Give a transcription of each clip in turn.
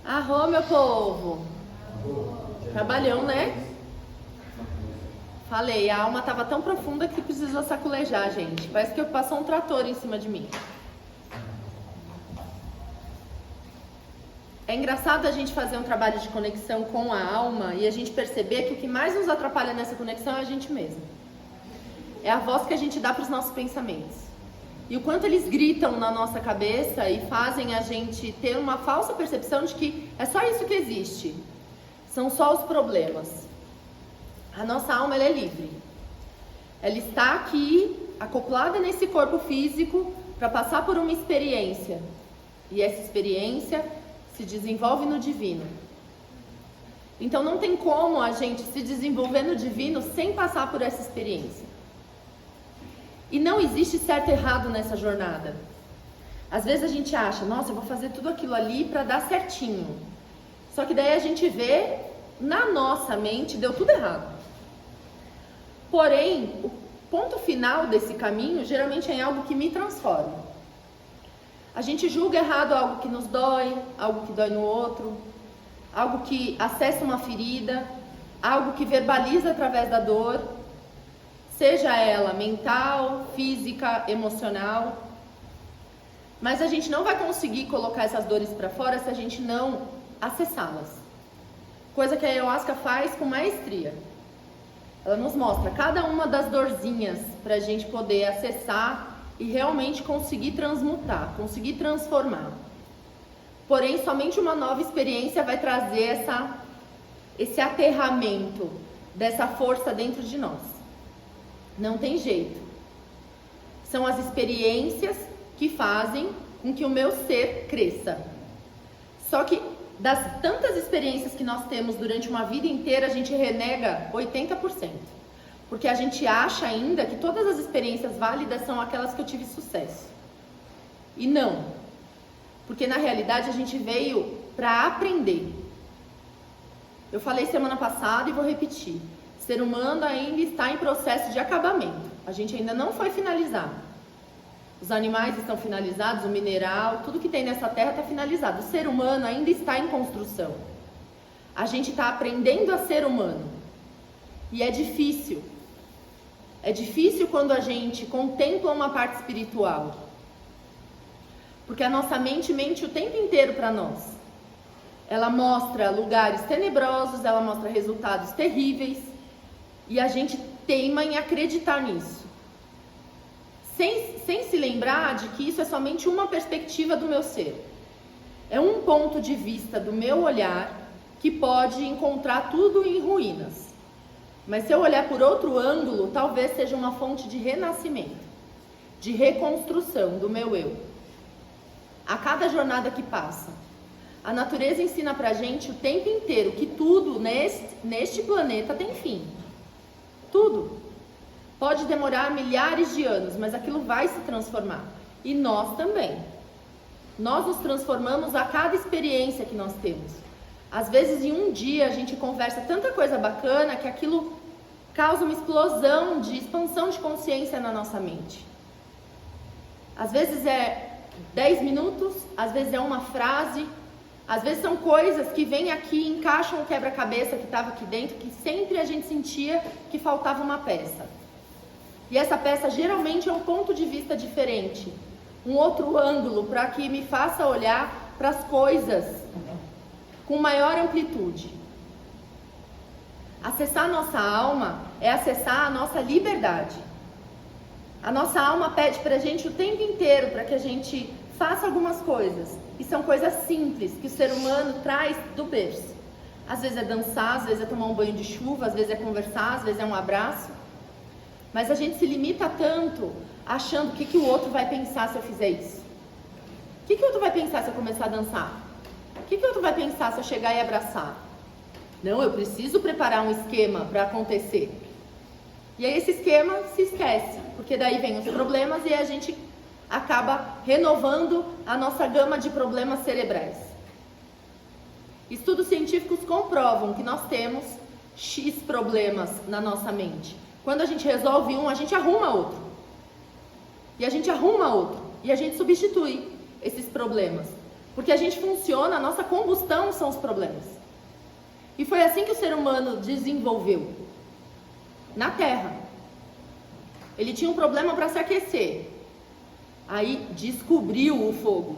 Arro, meu povo! Trabalhão, né? Falei, a alma tava tão profunda que precisou saculejar, gente. Parece que passou um trator em cima de mim. É engraçado a gente fazer um trabalho de conexão com a alma e a gente perceber que o que mais nos atrapalha nessa conexão é a gente mesmo. É a voz que a gente dá para os nossos pensamentos. E o quanto eles gritam na nossa cabeça e fazem a gente ter uma falsa percepção de que é só isso que existe. São só os problemas. A nossa alma, ela é livre. Ela está aqui, acoplada nesse corpo físico, para passar por uma experiência. E essa experiência se desenvolve no divino. Então não tem como a gente se desenvolver no divino sem passar por essa experiência. E não existe certo e errado nessa jornada. Às vezes a gente acha, nossa, eu vou fazer tudo aquilo ali para dar certinho. Só que daí a gente vê, na nossa mente, deu tudo errado. Porém, o ponto final desse caminho geralmente é algo que me transforma. A gente julga errado algo que nos dói, algo que dói no outro, algo que acessa uma ferida, algo que verbaliza através da dor, seja ela mental, física, emocional. Mas a gente não vai conseguir colocar essas dores para fora se a gente não acessá-las. Coisa que a Ayahuasca faz com maestria. Ela nos mostra cada uma das dorzinhas para a gente poder acessar e realmente conseguir transmutar, conseguir transformar. Porém, somente uma nova experiência vai trazer esse aterramento dessa força dentro de nós. Não tem jeito. São as experiências que fazem com que o meu ser cresça. Só que das tantas experiências que nós temos durante uma vida inteira, a gente renega 80%. Porque a gente acha ainda que todas as experiências válidas são aquelas que eu tive sucesso. E não. Porque na realidade a gente veio para aprender. Eu falei semana passada e vou repetir. O ser humano ainda está em processo de acabamento. A gente ainda não foi finalizado. Os animais estão finalizados, o mineral, tudo que tem nessa terra está finalizado. O ser humano ainda está em construção. A gente está aprendendo a ser humano. E é difícil. É difícil quando a gente contempla uma parte espiritual. Porque a nossa mente mente o tempo inteiro para nós. Ela mostra lugares tenebrosos, ela mostra resultados terríveis. E a gente teima em acreditar nisso. Sem se lembrar de que isso é somente uma perspectiva do meu ser. É um ponto de vista do meu olhar que pode encontrar tudo em ruínas. Mas se eu olhar por outro ângulo, talvez seja uma fonte de renascimento, de reconstrução do meu eu. A cada jornada que passa, a natureza ensina pra gente o tempo inteiro que tudo neste planeta tem fim. Tudo. Pode demorar milhares de anos, mas aquilo vai se transformar. E nós também. Nós nos transformamos a cada experiência que nós temos. Às vezes, em um dia, a gente conversa tanta coisa bacana que aquilo causa uma explosão de expansão de consciência na nossa mente. Às vezes é 10 minutos, às vezes é uma frase, às vezes são coisas que vêm aqui e encaixam o quebra-cabeça que estava aqui dentro, que sempre a gente sentia que faltava uma peça. E essa peça geralmente é um ponto de vista diferente, um outro ângulo para que me faça olhar para as coisas com maior amplitude. Acessar a nossa alma é acessar a nossa liberdade. A nossa alma pede para a gente o tempo inteiro para que a gente faça algumas coisas. E são coisas simples que o ser humano traz do berço. Às vezes é dançar, às vezes é tomar um banho de chuva, às vezes é conversar, às vezes é um abraço. Mas a gente se limita tanto achando o que o outro vai pensar se eu fizer isso. O que o outro vai pensar se eu começar a dançar? O que o outro vai pensar se eu chegar e abraçar? Não, eu preciso preparar um esquema para acontecer. E aí esse esquema se esquece, porque daí vem os problemas e a gente acaba renovando a nossa gama de problemas cerebrais. Estudos científicos comprovam que nós temos X problemas na nossa mente. Quando a gente resolve um, a gente arruma outro. E a gente arruma outro. E a gente substitui esses problemas Porque a gente funciona, a nossa combustão são os problemas. E foi assim que o ser humano desenvolveu. Na Terra. Ele tinha um problema para se aquecer. Aí descobriu o fogo.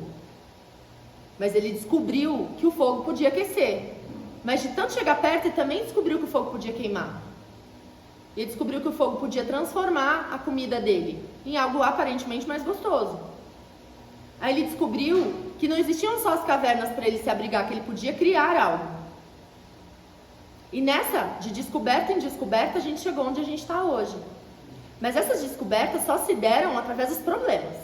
Mas ele descobriu que o fogo podia aquecer. Mas de tanto chegar perto, ele também descobriu que o fogo podia queimar. Ele descobriu que o fogo podia transformar a comida dele em algo aparentemente mais gostoso. Aí ele descobriu que não existiam só as cavernas para ele se abrigar, que ele podia criar algo. E nessa, de descoberta em descoberta, a gente chegou onde a gente está hoje. Mas essas descobertas só se deram através dos problemas.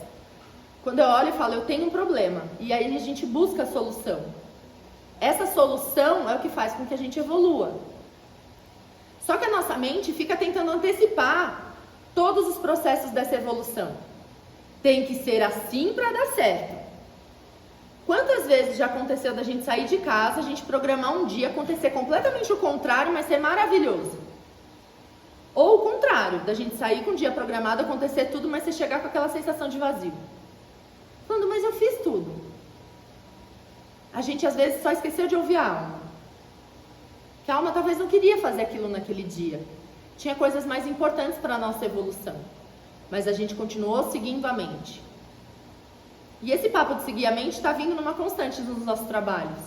Quando eu olho e falo, eu tenho um problema, e aí a gente busca a solução. Essa solução é o que faz com que a gente evolua. Só que a nossa mente fica tentando antecipar todos os processos dessa evolução. Tem que ser assim para dar certo. Quantas vezes já aconteceu da gente sair de casa, a gente programar um dia acontecer completamente o contrário, mas ser maravilhoso? Ou o contrário, da gente sair com um dia programado, acontecer tudo, mas você chegar com aquela sensação de vazio. Falando, mas eu fiz tudo. A gente às vezes só esqueceu de ouvir a alma. Que a alma talvez não queria fazer aquilo naquele dia. Tinha coisas mais importantes para a nossa evolução. Mas a gente continuou seguindo a mente. E esse papo de seguir a mente está vindo numa constante nos nossos trabalhos.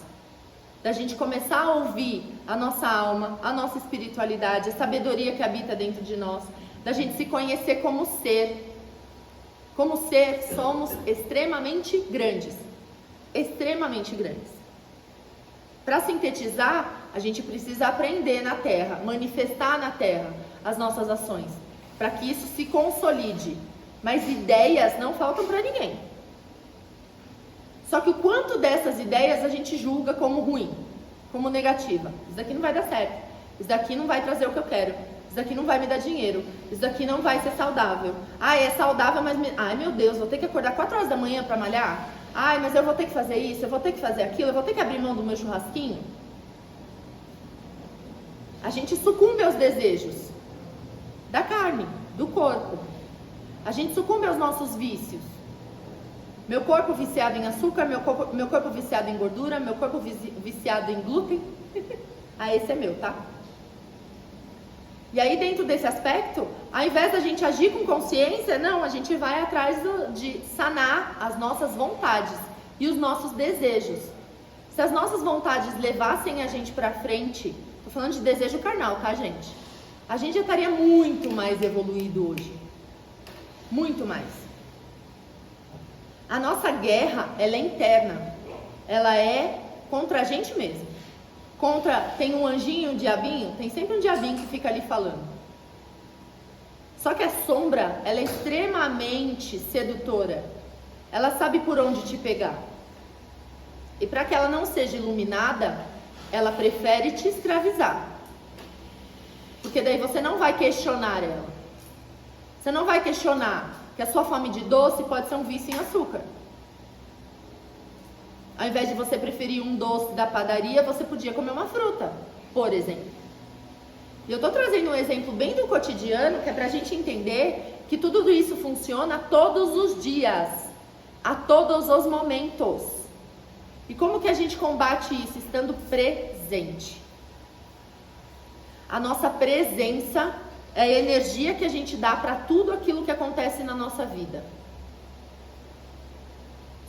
Da gente começar a ouvir a nossa alma, a nossa espiritualidade, a sabedoria que habita dentro de nós. Da gente se conhecer como ser. Como ser, somos extremamente grandes. Extremamente grandes. Para sintetizar, a gente precisa aprender na Terra, manifestar na Terra as nossas ações, para que isso se consolide. Mas ideias não faltam para ninguém. Só que o quanto dessas ideias a gente julga como ruim, como negativa. Isso daqui não vai dar certo. Isso daqui não vai trazer o que eu quero. Isso daqui não vai me dar dinheiro. Isso daqui não vai ser saudável. Ah, é saudável, mas... Ai, meu Deus, vou ter que acordar 4 horas da manhã para malhar? Ai, mas eu vou ter que fazer isso, eu vou ter que fazer aquilo, eu vou ter que abrir mão do meu churrasquinho? A gente sucumbe aos desejos da carne, do corpo. A gente sucumbe aos nossos vícios. Meu corpo viciado em açúcar, meu corpo viciado em gordura, meu corpo viciado em glúten. Ah, esse é meu, tá? E aí dentro desse aspecto, ao invés da gente agir com consciência, não, a gente vai atrás de sanar as nossas vontades e os nossos desejos. Se as nossas vontades levassem a gente pra frente, tô falando de desejo carnal, tá, gente? A gente já estaria muito mais evoluído hoje. Muito mais. A nossa guerra, ela é interna. Ela é contra a gente mesmo. Tem um anjinho, um diabinho, tem sempre um diabinho que fica ali falando. Só que a sombra, ela é extremamente sedutora. Ela sabe por onde te pegar. E para que ela não seja iluminada, ela prefere te escravizar. Porque daí você não vai questionar ela. Você não vai questionar que a sua fome de doce pode ser um vício em açúcar. Ao invés de você preferir um doce da padaria, você podia comer uma fruta, por exemplo. E eu tô trazendo um exemplo bem do cotidiano, que é pra gente entender que tudo isso funciona todos os dias, a todos os momentos. E como que a gente combate isso? Estando presente. A nossa presença é a energia que a gente dá para tudo aquilo que acontece na nossa vida.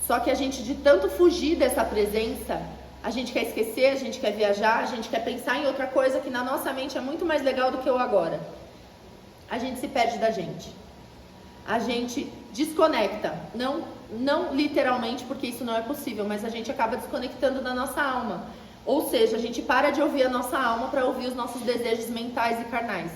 Só que a gente, de tanto fugir dessa presença, a gente quer esquecer, a gente quer viajar, a gente quer pensar em outra coisa que na nossa mente é muito mais legal do que o agora. A gente se perde da gente. A gente desconecta, não literalmente, porque isso não é possível, mas a gente acaba desconectando da nossa alma. Ou seja, a gente para de ouvir a nossa alma para ouvir os nossos desejos mentais e carnais.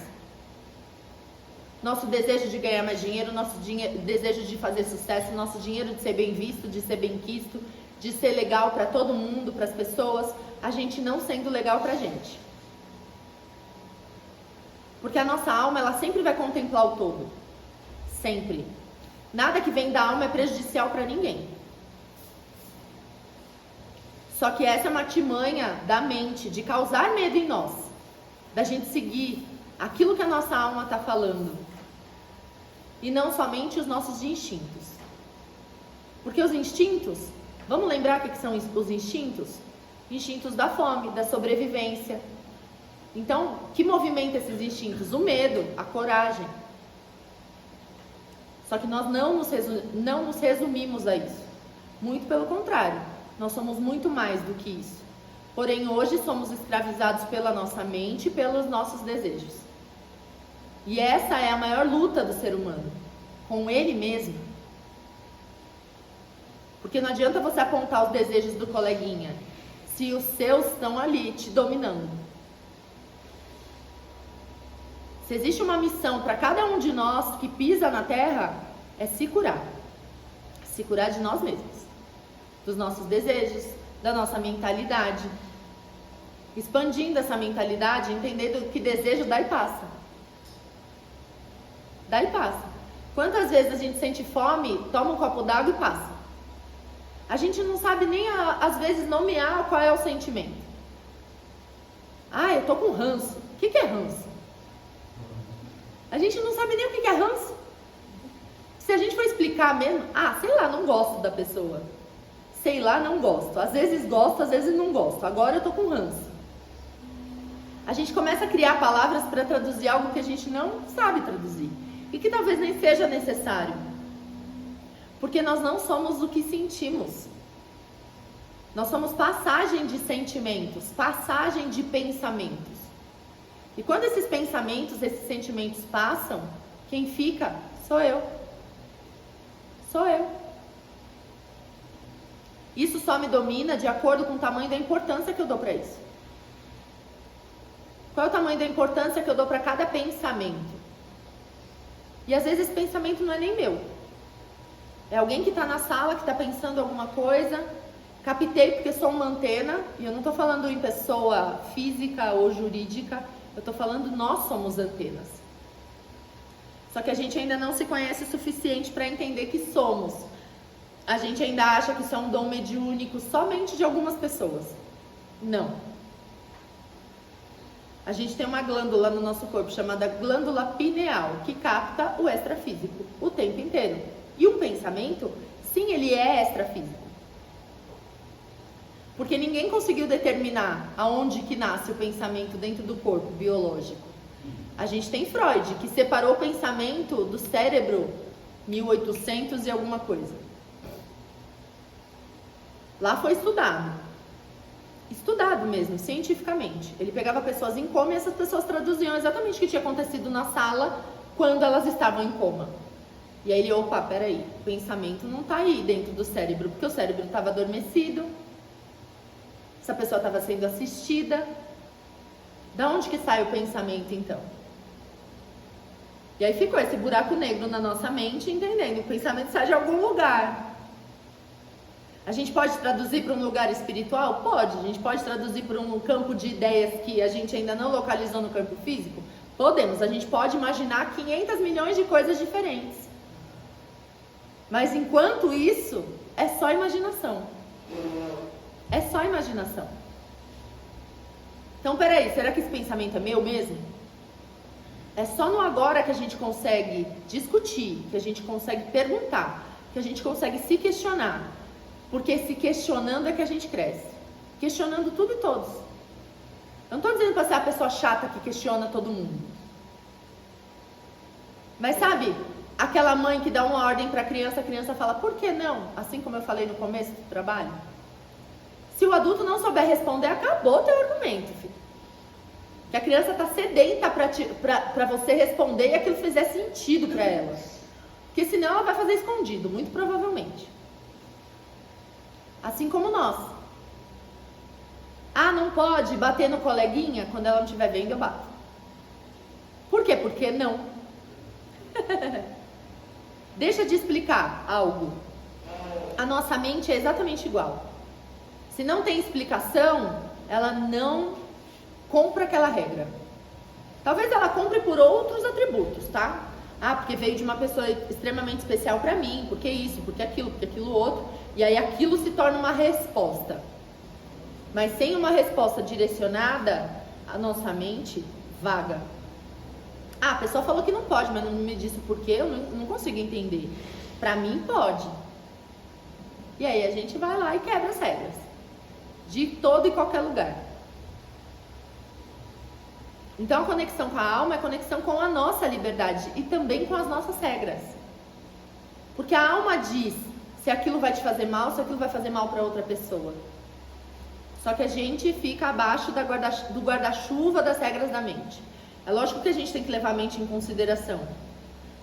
Nosso desejo de ganhar mais dinheiro, nosso desejo de fazer sucesso, nosso dinheiro de ser bem visto, de ser bem quisto, de ser legal para todo mundo, para as pessoas, a gente não sendo legal para a gente. Porque a nossa alma, ela sempre vai contemplar o todo. Sempre. Nada que vem da alma é prejudicial para ninguém. Só que essa é uma artimanha da mente, de causar medo em nós. Da gente seguir aquilo que a nossa alma está falando. E não somente os nossos instintos. Porque os instintos, Vamos lembrar o que são os instintos? Instintos da fome, da sobrevivência. Então, que movimenta esses instintos? O medo, a coragem. Só que nós não nos resumimos a isso. Muito pelo contrário, nós somos muito mais do que isso. Porém, hoje somos escravizados pela nossa mente e pelos nossos desejos. E essa é a maior luta do ser humano, com ele mesmo. Porque não adianta você apontar os desejos do coleguinha, se os seus estão ali te dominando. Se existe uma missão para cada um de nós que pisa na Terra, é se curar. Se curar de nós mesmos, dos nossos desejos, da nossa mentalidade. Expandindo essa mentalidade, entendendo que desejo dá e passa. Dá e passa. Quantas vezes a gente sente fome, toma um copo d'água e passa? A gente não sabe nem, às vezes, nomear qual é o sentimento. Ah, eu tô com ranço. O que é ranço? A gente não sabe nem o que é ranço. Se a gente for explicar mesmo, sei lá, não gosto da pessoa. Sei lá, não gosto. Às vezes gosto, às vezes não gosto. Agora eu tô com ranço. A gente começa a criar palavras para traduzir algo que a gente não sabe traduzir. E que talvez nem seja necessário. Porque nós não somos o que sentimos. Nós somos passagem de sentimentos, passagem de pensamentos. E quando esses pensamentos, esses sentimentos passam, quem fica sou eu. Sou eu. Isso só me domina de acordo com o tamanho da importância que eu dou para isso. Qual é o tamanho da importância que eu dou para cada pensamento? E às vezes esse pensamento não é nem meu. É alguém que está na sala, que está pensando alguma coisa. Captei porque sou uma antena. E eu não estou falando em pessoa física ou jurídica. Eu estou falando nós somos antenas. Só que a gente ainda não se conhece o suficiente para entender que somos. A gente ainda acha que isso é um dom mediúnico somente de algumas pessoas. Não. A gente tem uma glândula no nosso corpo chamada glândula pineal, que capta o extrafísico o tempo inteiro. E o pensamento, sim, ele é extrafísico. Porque ninguém conseguiu determinar aonde que nasce o pensamento dentro do corpo biológico. A gente tem Freud, que separou o pensamento do cérebro 1800 e alguma coisa. Lá foi estudado. Estudado mesmo, cientificamente. Ele pegava pessoas em coma e essas pessoas traduziam exatamente o que tinha acontecido na sala quando elas estavam em coma. E aí ele, peraí, o pensamento não tá aí dentro do cérebro, porque o cérebro estava adormecido, essa pessoa estava sendo assistida. Da onde que sai o pensamento, então? E aí ficou esse buraco negro na nossa mente, entendendo, o pensamento sai de algum lugar. A gente pode traduzir para um lugar espiritual? Pode. A gente pode traduzir para um campo de ideias que a gente ainda não localizou no campo físico? Podemos. A gente pode imaginar 500 milhões de coisas diferentes. Mas enquanto isso, é só imaginação. É só imaginação. Então, peraí, será que esse pensamento é meu mesmo? É só no agora que a gente consegue discutir, que a gente consegue perguntar, que a gente consegue se questionar. Porque se questionando é que a gente cresce. Questionando tudo e todos. Eu não estou dizendo para ser a pessoa chata que questiona todo mundo. Mas sabe, aquela mãe que dá uma ordem para a criança fala, por que não? Assim como eu falei no começo do trabalho. Se o adulto não souber responder, acabou o teu argumento, filho. Que a criança está sedenta para você responder e aquilo fizer sentido para ela. Porque senão ela vai fazer escondido, muito provavelmente. Assim como nós. Não pode bater no coleguinha? Quando ela não estiver vendo, eu bato. Por quê? Porque não. Deixa de explicar algo. A nossa mente é exatamente igual. Se não tem explicação, ela não compra aquela regra. Talvez ela compre por outros atributos, tá? Porque veio de uma pessoa extremamente especial pra mim, porque isso, porque aquilo outro. E aí aquilo se torna uma resposta. Mas sem uma resposta direcionada, a nossa mente vaga. A pessoa falou que não pode, mas não me disse o porquê, eu não consigo entender. Pra mim pode. E aí a gente vai lá e quebra as regras. De todo e qualquer lugar. Então a conexão com a alma é conexão com a nossa liberdade e também com as nossas regras. Porque a alma diz se aquilo vai te fazer mal, se aquilo vai fazer mal para outra pessoa. Só que a gente fica abaixo do guarda-chuva das regras da mente. É lógico que a gente tem que levar a mente em consideração.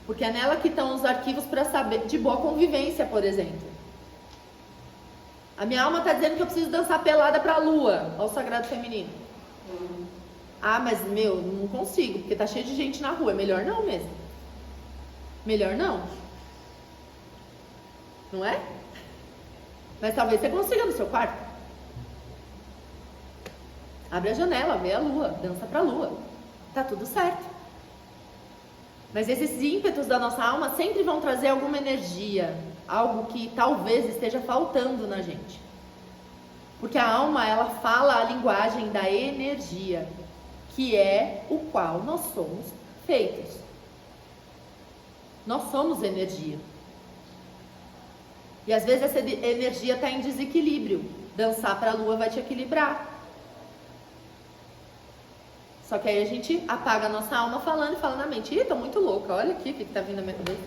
Porque é nela que estão os arquivos para saber de boa convivência, por exemplo. A minha alma está dizendo que eu preciso dançar pelada para a lua, ao sagrado feminino. Ah, mas não consigo, porque tá cheio de gente na rua. É melhor não mesmo. Melhor não. Não é? Mas talvez você consiga no seu quarto. Abre a janela, vê a lua, dança pra lua. Tá tudo certo. Mas esses ímpetos da nossa alma sempre vão trazer alguma energia, algo que talvez esteja faltando na gente. Porque a alma, ela fala a linguagem da energia, que é o qual nós somos feitos. Nós somos energia. E às vezes essa energia está em desequilíbrio. Dançar para a lua vai te equilibrar. Só que aí a gente apaga a nossa alma falando e fala na mente: ih, tô muito louca, olha aqui o que tá vindo na minha cabeça.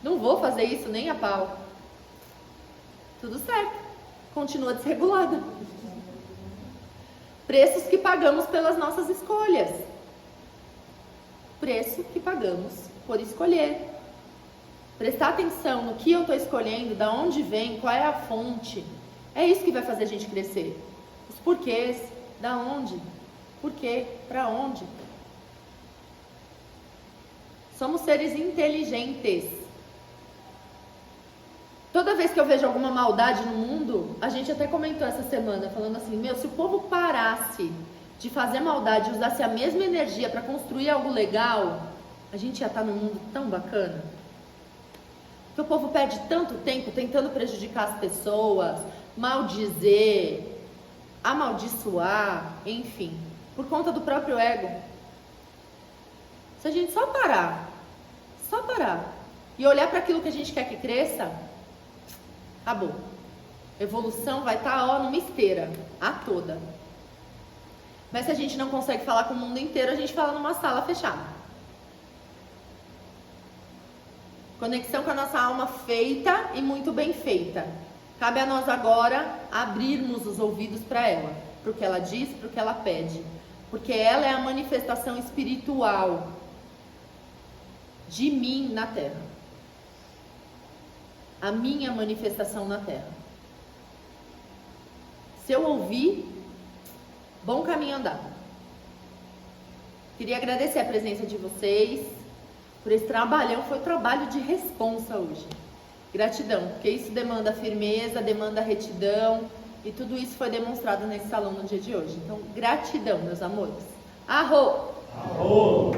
Não vou fazer isso nem a pau. Tudo certo. Continua desregulada. Preços que pagamos pelas nossas escolhas. Preço que pagamos por escolher. Prestar atenção no que eu estou escolhendo, da onde vem, qual é a fonte. É isso que vai fazer a gente crescer. Os porquês, da onde, por quê, para onde. Somos seres inteligentes. Toda vez que eu vejo alguma maldade no mundo, a gente até comentou essa semana, falando assim, se o povo parasse de fazer maldade e usasse a mesma energia para construir algo legal, a gente ia estar num mundo tão bacana. Porque o povo perde tanto tempo tentando prejudicar as pessoas, maldizer, amaldiçoar, enfim, por conta do próprio ego. Se a gente só parar e olhar para aquilo que a gente quer que cresça, acabou. Evolução vai estar numa esteira, a toda. Mas se a gente não consegue falar com o mundo inteiro, a gente fala numa sala fechada. Conexão com a nossa alma feita e muito bem feita. Cabe a nós agora abrirmos os ouvidos para ela, para o que ela diz, para o que ela pede. Porque ela é a manifestação espiritual de mim na Terra. A minha manifestação na Terra. Se eu ouvir, bom caminho andado. Queria agradecer a presença de vocês por esse trabalhão. Foi trabalho de responsa hoje. Gratidão, porque isso demanda firmeza, demanda retidão, e tudo isso foi demonstrado nesse salão no dia de hoje. Então, gratidão, meus amores. Arro! Arro!